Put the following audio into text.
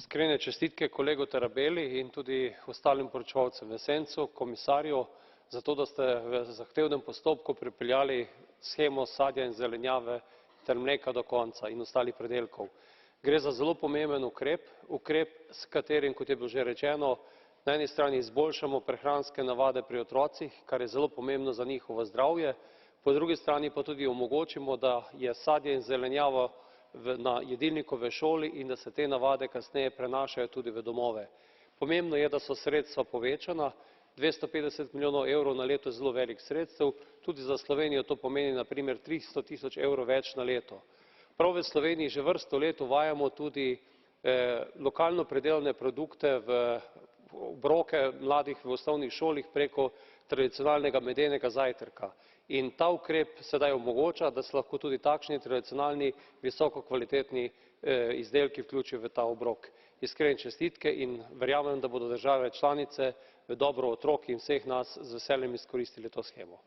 Iskrene čestitke kolegu Tarabelli in tudi ostalim poročevalcem v sencu, komisarju, za to, da ste v zahtevnem postopku pripeljali shemo sadja in zelenjave ter mleka do konca in ostalih pridelkov. Gre za zelo pomemben ukrep, s katerim, kot je bilo že rečeno, na eni strani izboljšamo prehranske navade pri otrocih, kar je zelo pomembno za njihovo zdravje, po drugi strani pa tudi omogočimo, da je sadje in zelenjava na jedilniku v šoli in da se te navade kasneje prenašajo tudi v domove. Pomembno je, da so sredstva povečana, 250 milijonov evrov na leto je zelo velik sredstev, tudi za Slovenijo to pomeni na primer 300 tisoč evrov več na leto. Prav v Sloveniji že vrsto let uvajamo tudi lokalno pridelane produkte v obroke mladih v osnovnih šolah preko tradicionalnega medenega zajtrka. In ta ukrep sedaj omogoča, da se lahko tudi takšni tradicionalni visoko kvalitetni izdelki vključijo v ta obrok. Iskrene čestitke in verjamem, da bodo države članice v dobro otrok in vseh nas z veseljem izkoristile to shemo.